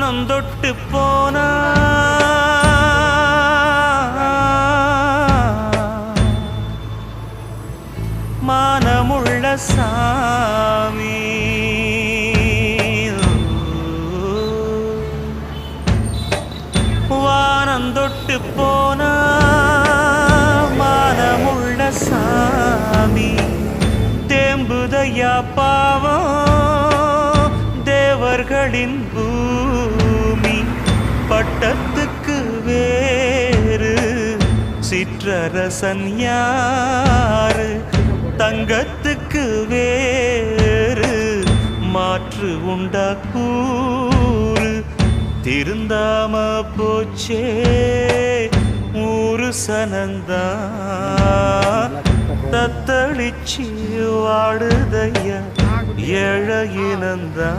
வானம் தொட்டு போனா மானமுள்ள சாமி வானம் தொட்டு போனா மானமுள்ள சாமி தேம்புதையா பாவம் தேவர்களின் பூமி பட்டத்துக்கு வேறு சிற்றரசன் யாரு தங்கத்துக்கு வேறு மாற்று உண்டா கூறு திருந்தாம போச்சே ஊரு சனந்தா தத்தளிச்சு வாடுதையா ஏழையினந்தா